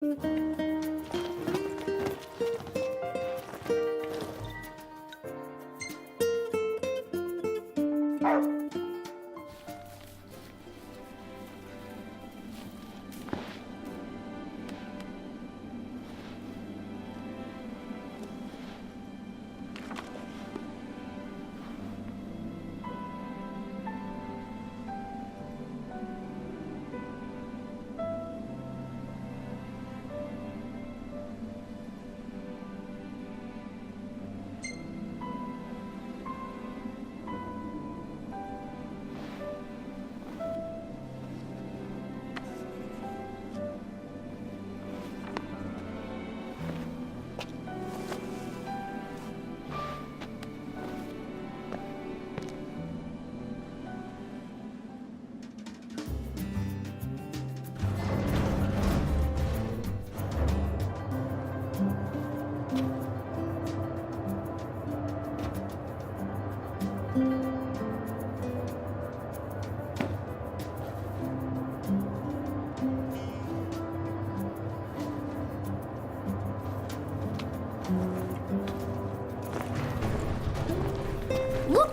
Look,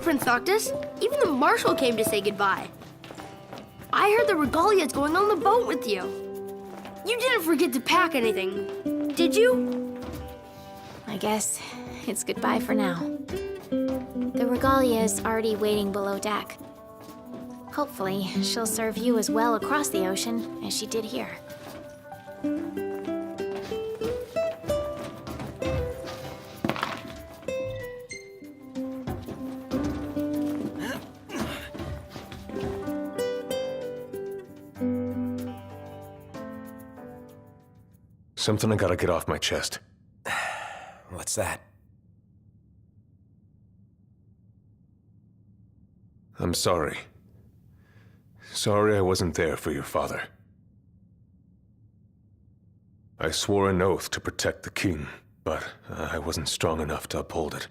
Prince Noctis, even the Marshal came to say goodbye. I heard the Regalia's going on the boat with you. You didn't forget to pack anything, did you? I guess it's goodbye for now. The Regalia is already waiting below deck. Hopefully, she'll serve you as well across the ocean as she did here. Something I gotta get off my chest. What's that? I'm sorry. Sorry I wasn't there for your father. I swore an oath to protect the king, but I wasn't strong enough to uphold it.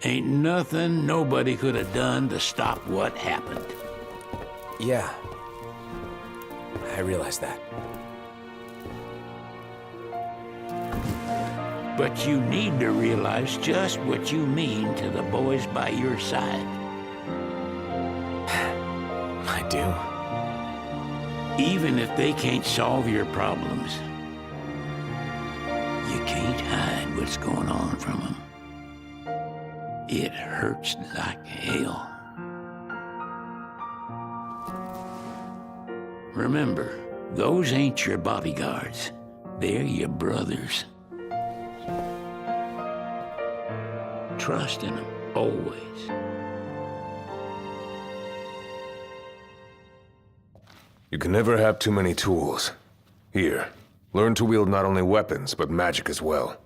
Ain't nothing nobody could have done to stop what happened. Yeah. I realize that. But you need to realize just what you mean to the boys by your side. I do. Even if they can't solve your problems, you can't hide what's going on from them. It hurts like hell. Remember, those ain't your bodyguards. They're your brothers. Trust in them, always. You can never have too many tools. Here, learn to wield not only weapons, but magic as well.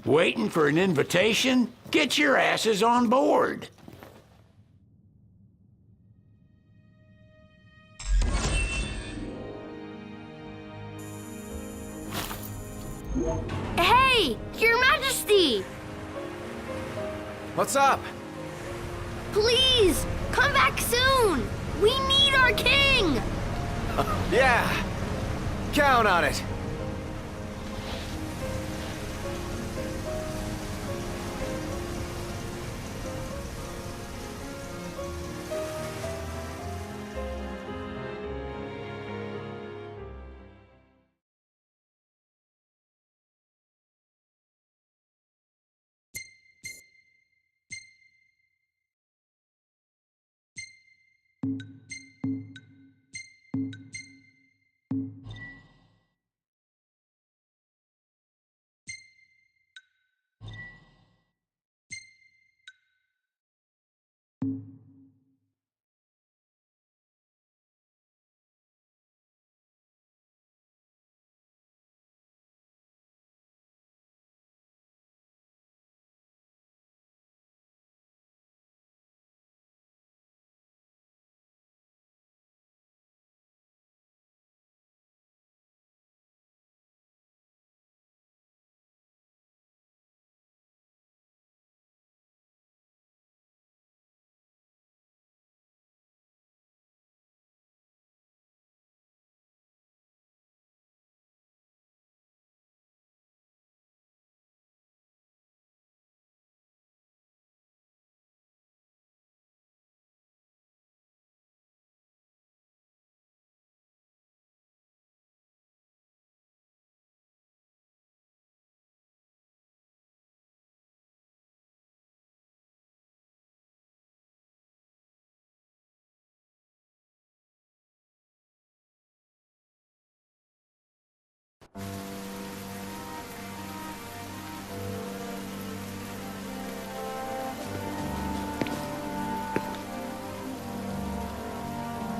Waiting for an invitation? Get your asses on board. Hey, Your Majesty! What's up? Please, come back soon! We need our king! Yeah. Count on it.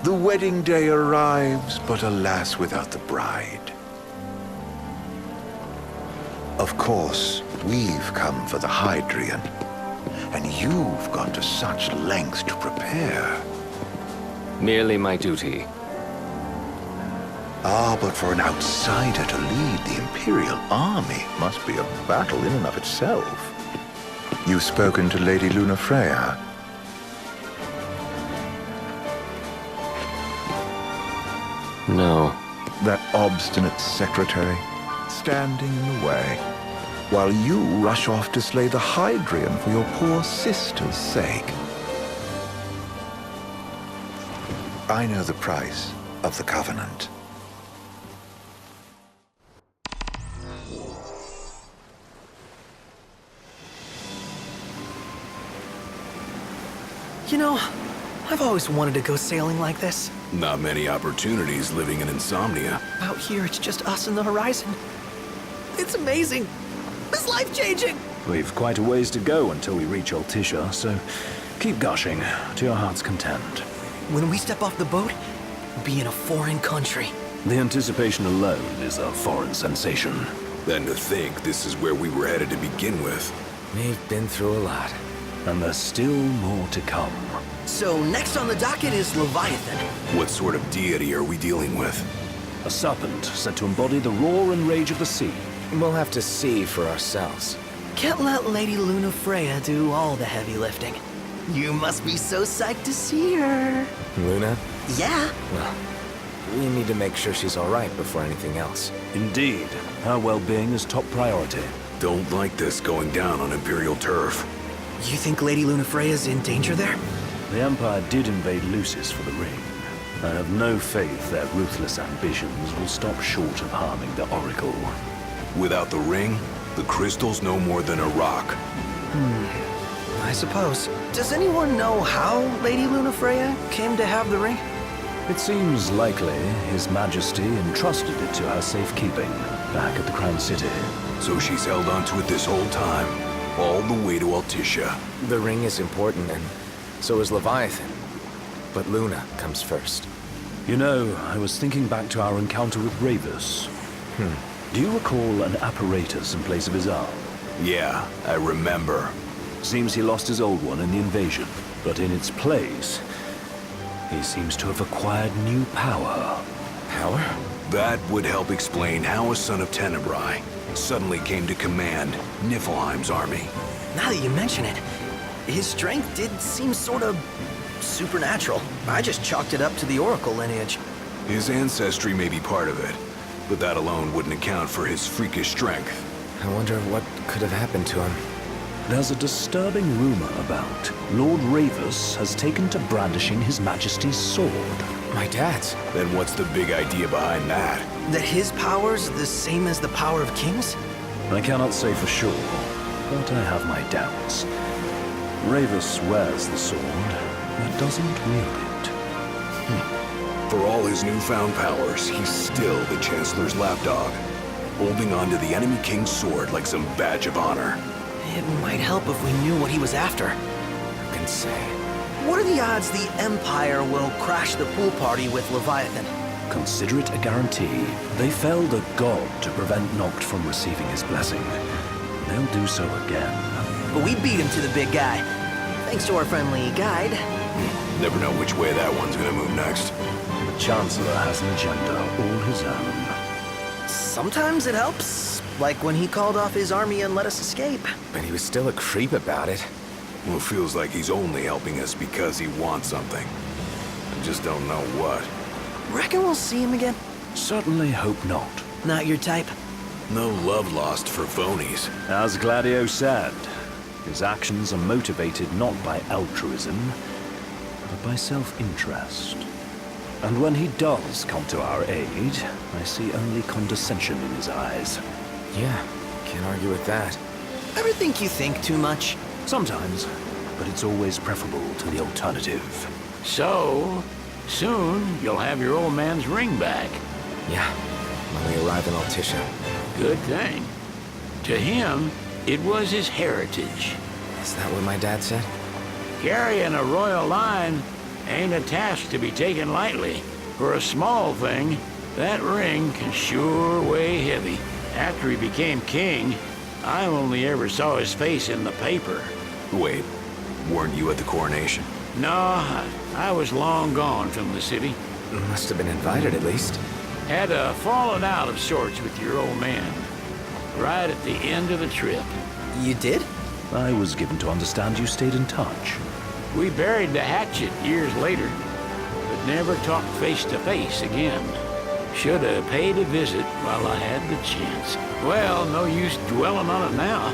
The wedding day arrives, but alas, without the bride. Of course, we've come for the Hydrian, and you've gone to such lengths to prepare. Merely my duty. Ah, but for an outsider to lead the Imperial army must be a battle in and of itself. You've spoken to Lady Lunafreya. No. That obstinate secretary, standing in the way, while you rush off to slay the Hydrian for your poor sister's sake. I know the price of the Covenant. You know, I've always wanted to go sailing like this. Not many opportunities living in Insomnia. Out here, it's just us and the horizon. It's amazing. It's life-changing. We've quite a ways to go until we reach Altisha, so keep gushing to your heart's content. When we step off the boat, we'll be in a foreign country. The anticipation alone is a foreign sensation. Then to think this is where we were headed to begin with. We've been through a lot. And there's still more to come. So next on the docket is Leviathan. What sort of deity are we dealing with? A serpent said to embody the roar and rage of the sea. We'll have to see for ourselves. Can't let Lady Lunafreya do all the heavy lifting. You must be so psyched to see her. Luna? Yeah. Well, we need to make sure she's all right before anything else. Indeed, her well-being is top priority. Don't like this going down on Imperial turf. You think Lady Lunafreya's in danger there? The Empire did invade Lucis for the ring. I have no faith their ruthless ambitions will stop short of harming the Oracle. Without the ring, the crystal's no more than a rock. I suppose. Does anyone know how Lady Lunafreya came to have the ring? It seems likely His Majesty entrusted it to her safekeeping back at the Crown City. So she's held onto it this whole time, all the way to Altisha. The ring is important, and so is Leviathan. But Luna comes first. You know, I was thinking back to our encounter with Ravus. Do you recall an apparatus in place of his arm? Yeah, I remember. Seems he lost his old one in the invasion, but in its place, he seems to have acquired new power. Power? That would help explain how a son of Tenebrae suddenly came to command Niflheim's army. Now that you mention it, his strength did seem sort of supernatural. I just chalked it up to the Oracle lineage. His ancestry may be part of it, but that alone wouldn't account for his freakish strength. I wonder what could have happened to him. There's a disturbing rumor about Lord Ravus has taken to brandishing His Majesty's sword. My dad's. Then what's the big idea behind that? That his power's the same as the power of kings? I cannot say for sure, but I have my doubts. Ravus wears the sword, but doesn't wield it. For all his newfound powers, he's still the Chancellor's lapdog, holding on to the enemy king's sword like some badge of honor. It might help if we knew what he was after. Who can say? What are the odds the Empire will crash the pool party with Leviathan? Consider it a guarantee. They felled a god to prevent Noct from receiving his blessing. They'll do so again. But we beat him to the big guy. Thanks to our friendly guide. Never know which way that one's gonna move next. The Chancellor has an agenda all his own. Sometimes it helps. Like when he called off his army and let us escape. But he was still a creep about it. Well, it feels like he's only helping us because he wants something. I just don't know what. Reckon we'll see him again? Certainly hope not. Not your type? No love lost for phonies. As Gladio said, his actions are motivated not by altruism, but by self-interest. And when he does come to our aid, I see only condescension in his eyes. Yeah, can't argue with that. Ever think you think too much? Sometimes, but it's always preferable to the alternative. So, soon you'll have your old man's ring back. Yeah, when we arrive in Altisha. Good thing. To him, it was his heritage. Is that what my dad said? Carrying a royal line ain't a task to be taken lightly. For a small thing, that ring can sure weigh heavy. After he became king, I only ever saw his face in the paper. Wait, weren't you at the coronation? No, I was long gone from the city. Must have been invited at least. Had a falling out of sorts with your old man. Right at the end of the trip. You did? I was given to understand you stayed in touch. We buried the hatchet years later, but never talked face to face again. Should have paid a visit while I had the chance. Well, no use dwelling on it now.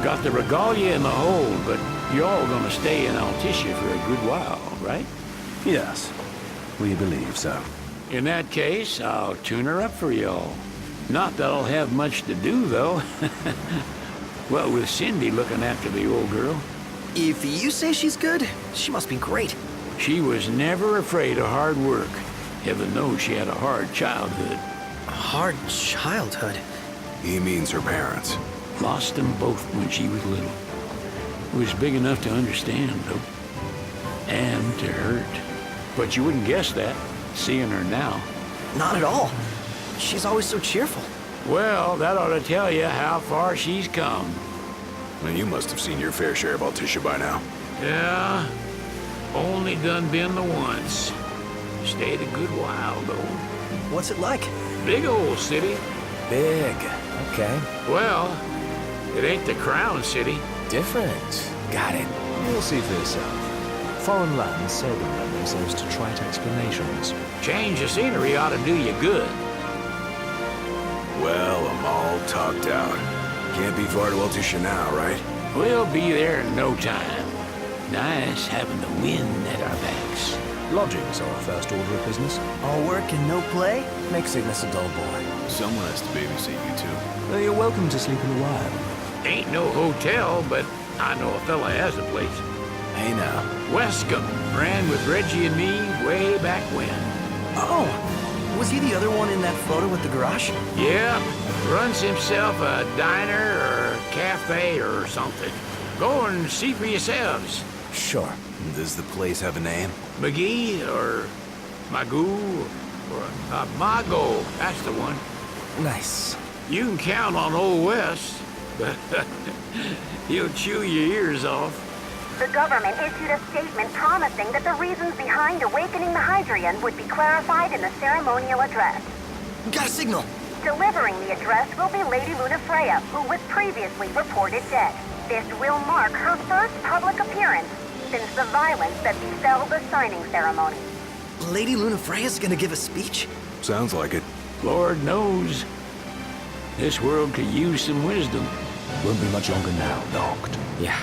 Got the regalia in the hold, but you're all gonna stay in Altissia for a good while, right? Yes, we believe so. In that case, I'll tune her up for y'all. Not that I'll have much to do, though. Well, with Cindy looking after the old girl. If you say she's good, she must be great. She was never afraid of hard work. Heaven knows she had a hard childhood. A hard childhood? He means her parents. Lost them both when she was little. Was big enough to understand, though. And to hurt. But you wouldn't guess that, seeing her now. Not at all. She's always so cheerful. Well, that ought to tell you how far she's come. And you must have seen your fair share of Altissia by now. Yeah, only done been the once. Stayed a good while, though. What's it like? Big old city. Big. Okay. Well, it ain't the crown city. Different. Got it. You'll see for yourself. Foreign lands seldom lend themselves to trite explanations. Change of scenery ought to do you good. Well, I'm all talked out. Can't be far to Altissia now, right? We'll be there in no time. Nice having the wind at our backs. Lodgings are our first order of business. All work and no play? Makes Ignis a dull boy. Someone has to babysit you, too. You're welcome to sleep in the wild. Ain't no hotel, but I know a fella has a place. Hey now. Wescombe ran with Reggie and me way back when. Oh, was he the other one in that photo with the garage? Yeah, runs himself a diner or cafe or something. Go and see for yourselves. Sure. Does the place have a name? McGee or Magoo or Mago, that's the one. Nice. You can count on Old West, but he'll chew your ears off. The government issued a statement promising that the reasons behind awakening the Hydrian would be clarified in the ceremonial address. Got a signal. Delivering the address will be Lady Lunafreya, who was previously reported dead. This will mark her first public appearance since the violence that befell the signing ceremony. Lady Lunafreya's gonna give a speech? Sounds like it. Lord knows, this world could use some wisdom. Won't be much longer now, Noct. Yeah.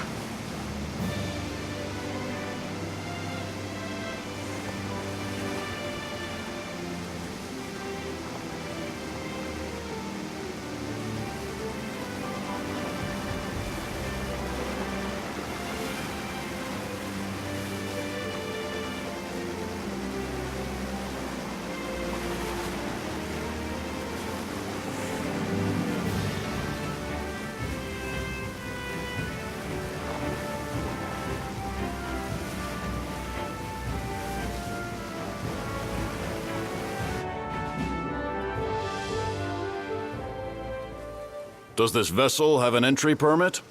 Does this vessel have an entry permit?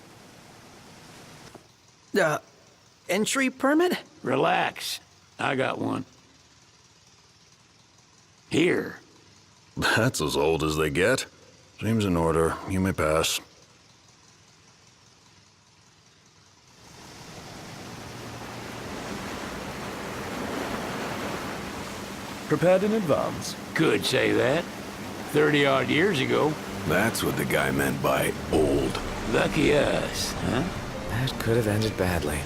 Entry permit? Relax, I got one. Here. That's as old as they get. Seems in order. You may pass. Prepared in advance? Could say that. 30-odd years ago. That's what the guy meant by old. Lucky us, huh? That could have ended badly.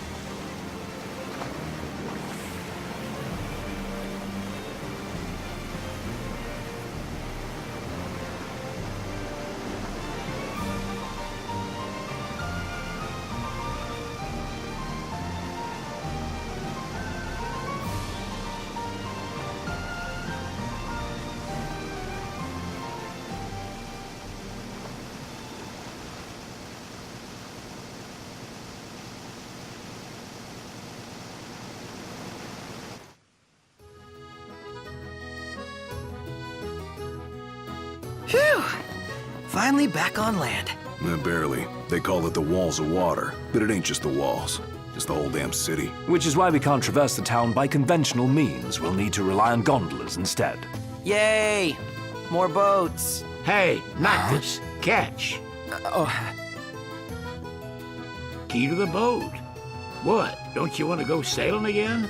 Phew! Finally back on land. Barely. They call it the Walls of Water, but it ain't just the walls. Just the whole damn city. Which is why we can't traverse the town by conventional means. We'll need to rely on gondolas instead. Yay! More boats. Hey, not this. Catch. Key to the boat. What? Don't you want to go sailing again?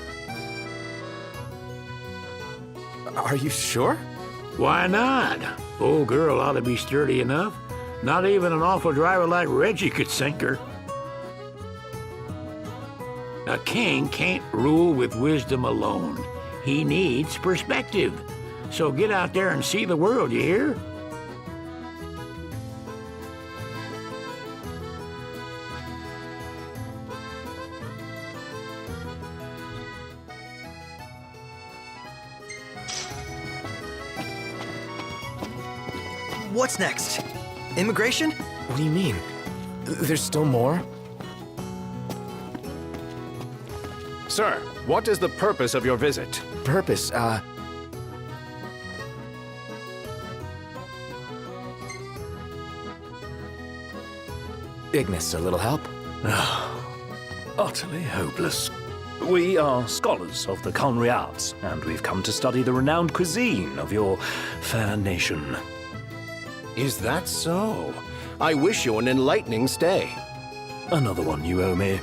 Are you sure? Why not? Old girl ought to be sturdy enough. Not even an awful driver like Reggie could sink her. A king can't rule with wisdom alone. He needs perspective. So get out there and see the world, you hear? What's next? Immigration? What do you mean? There's still more? Sir, what is the purpose of your visit? Purpose, Ignis, a little help? Utterly hopeless. We are scholars of the culinary arts, and we've come to study the renowned cuisine of your fair nation. Is that so? I wish you an enlightening stay. Another one you owe me.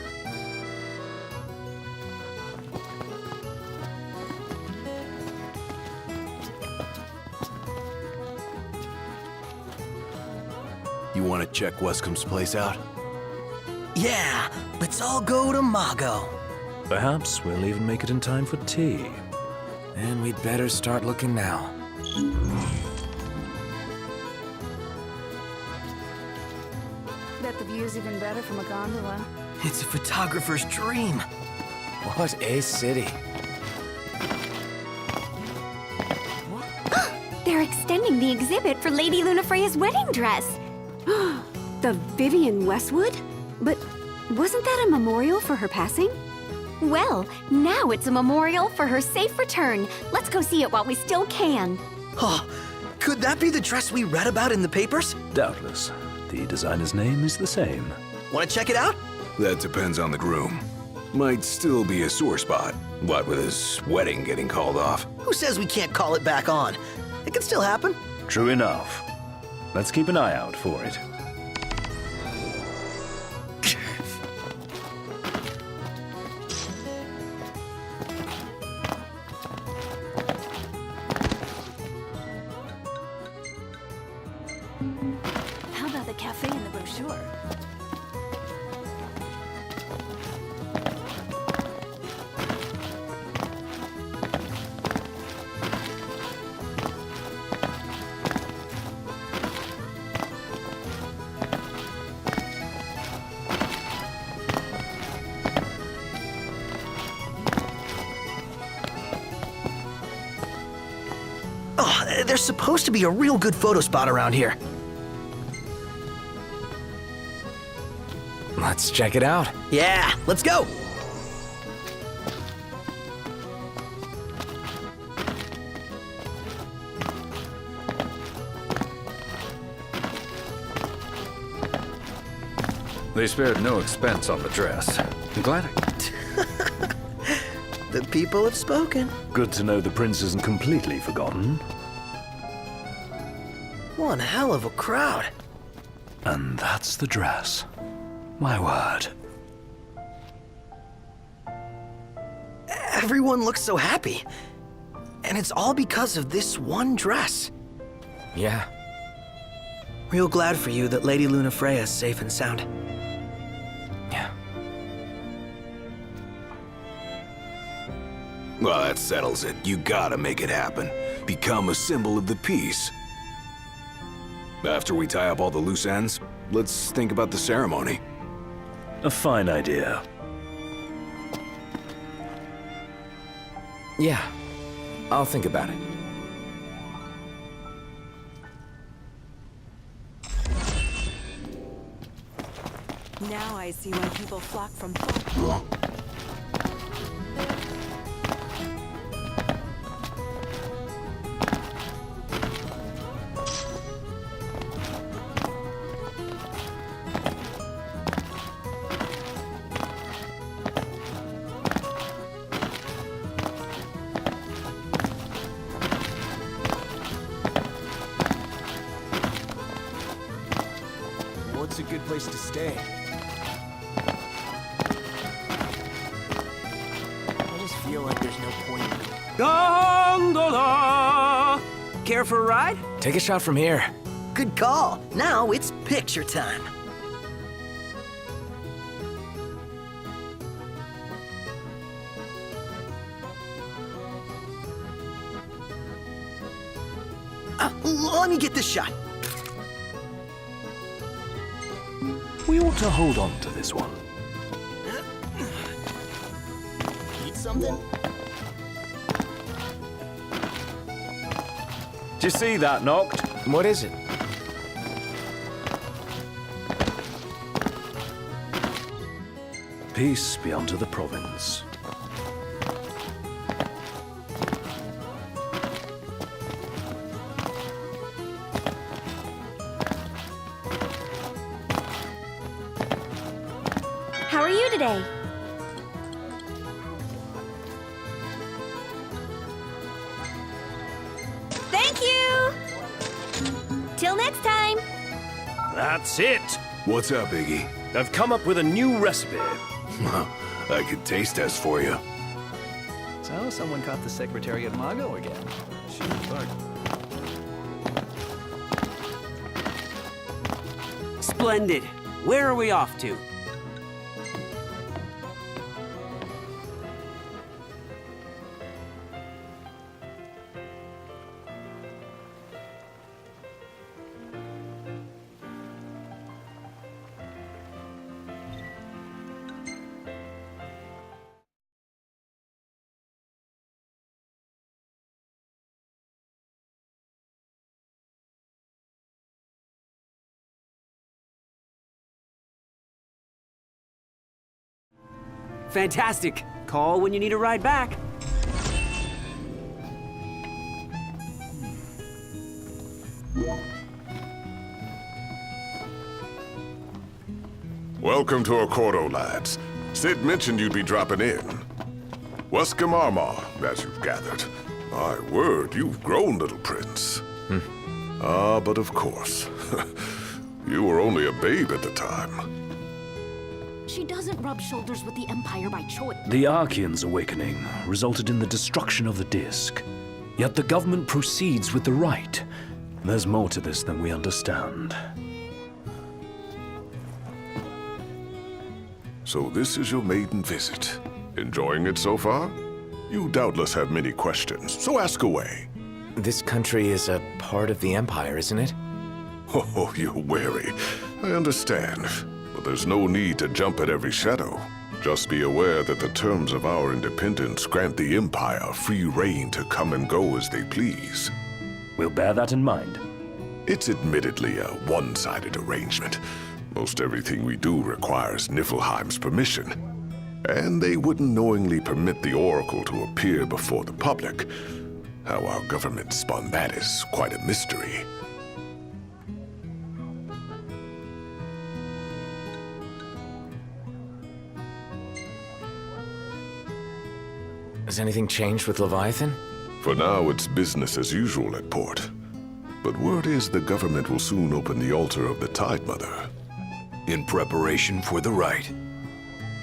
You want to check Westcomb's place out? Yeah, let's all go to Mago. Perhaps we'll even make it in time for tea. And we'd better start looking now. Bet the view's even better from a gondola. It's a photographer's dream. What a city. They're extending the exhibit for Lady Lunafreya's wedding dress. The Vivian Westwood? But wasn't that a memorial for her passing? Well, now it's a memorial for her safe return. Let's go see it while we still can. Oh, could that be the dress we read about in the papers? Doubtless. The designer's name is the same. Want to check it out? That depends on the groom. Might still be a sore spot. What with his wedding getting called off? Who says we can't call it back on? It can still happen. True enough. Let's keep an eye out for it. How about the cafe in the brochure? Oh, there's supposed to be a real good photo spot around here. Let's check it out. Yeah, let's go. They spared no expense on the dress. I'm glad The people have spoken. Good to know the prince isn't completely forgotten. One hell of a crowd. And that's the dress. My word. Everyone looks so happy. And it's all because of this one dress. Yeah. Real glad for you that Lady Lunafreya is safe and sound. Yeah. Well, that settles it. You gotta make it happen. Become a symbol of the peace. After we tie up all the loose ends, let's think about the ceremony. A fine idea. Yeah. I'll think about it. Now I see why people flock from far. It's a good place to stay. I just feel like there's no point. Gondola! Care for a ride? Take a shot from here. Good call. Now it's picture time. Let me get this shot. We ought to hold on to this one. Eat something? Did you see that, Noct? What is it? Peace be unto the province. How are you today? Thank you! Till next time! That's it! What's up, Iggy? I've come up with a new recipe. I could taste test for you. So, someone caught the secretary at Mago again. She fuck. Splendid. Where are we off to? Fantastic. Call when you need a ride back. Welcome to Accordo, lads. Sid mentioned you'd be dropping in. Weskamarma, as you've gathered. My word, you've grown, little prince. Ah, but of course. You were only a babe at the time. She doesn't rub shoulders with the Empire by choice. The Archean's awakening resulted in the destruction of the Disk. Yet the government proceeds with the rite. There's more to this than we understand. So this is your maiden visit. Enjoying it so far? You doubtless have many questions, so ask away. This country is a part of the Empire, isn't it? Oh, you're wary. I understand. But there's no need to jump at every shadow. Just be aware that the terms of our independence grant the Empire free reign to come and go as they please. We'll bear that in mind. It's admittedly a one-sided arrangement. Most everything we do requires Niflheim's permission. And they wouldn't knowingly permit the Oracle to appear before the public. How our government spun that is quite a mystery. Has anything changed with Leviathan? For now, it's business as usual at port. But word is the government will soon open the altar of the Tide Mother. In preparation for the rite.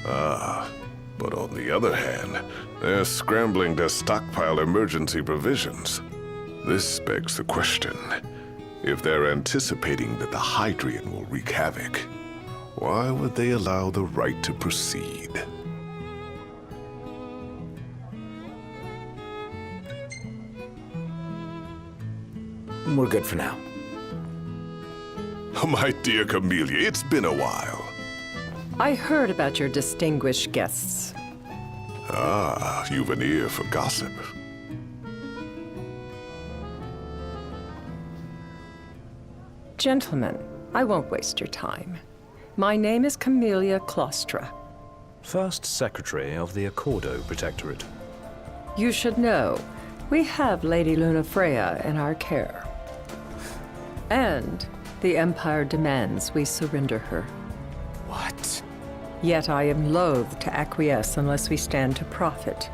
Ah, but on the other hand, they're scrambling to stockpile emergency provisions. This begs the question, if they're anticipating that the Hydrian will wreak havoc, why would they allow the rite to proceed? We're good for now. My dear Camellia, it's been a while. I heard about your distinguished guests. Ah, you've an ear for gossip. Gentlemen, I won't waste your time. My name is Camellia Claustra. First Secretary of the Accordo Protectorate. You should know, we have Lady Lunafreya in our care. And the Empire demands we surrender her. What? Yet I am loath to acquiesce unless we stand to profit.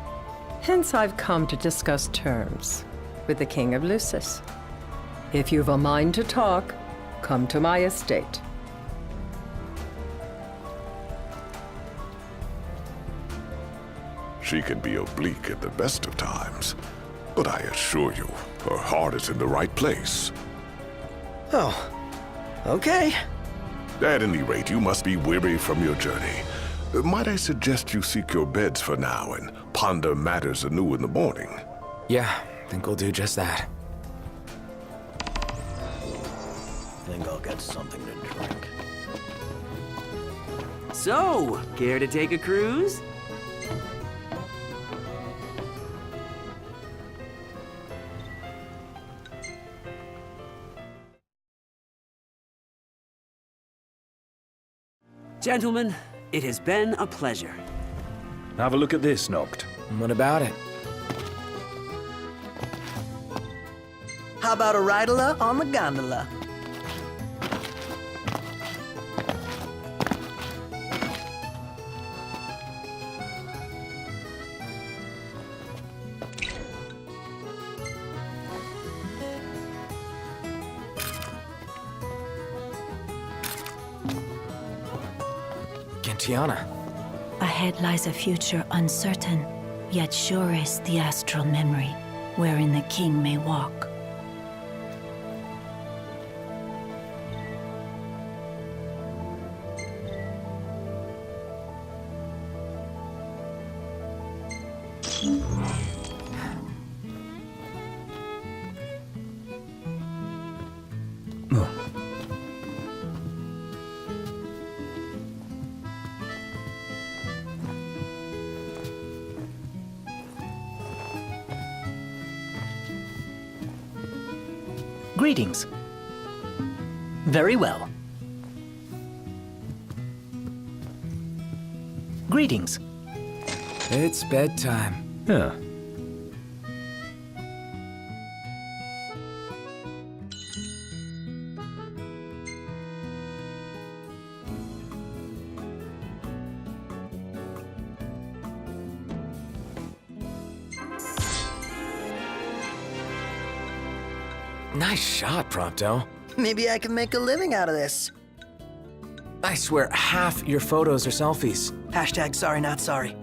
Hence I've come to discuss terms with the King of Lucis. If you've a mind to talk, come to my estate. She can be oblique at the best of times, but I assure you, her heart is in the right place. Oh, okay. At any rate, you must be weary from your journey. Might I suggest you seek your beds for now and ponder matters anew in the morning? Yeah, I think we'll do just that. I think I'll get something to drink. So, care to take a cruise? Gentlemen, it has been a pleasure. Have a look at this, Noct. What about it? How about a ridola on the gondola? Tiana. Ahead lies a future uncertain, yet sure is the astral memory, wherein the king may walk. Greetings. Very well. Greetings. It's bedtime. Yeah. Nice shot, Prompto. Maybe I can make a living out of this. I swear, half your photos are selfies. Hashtag sorry not sorry.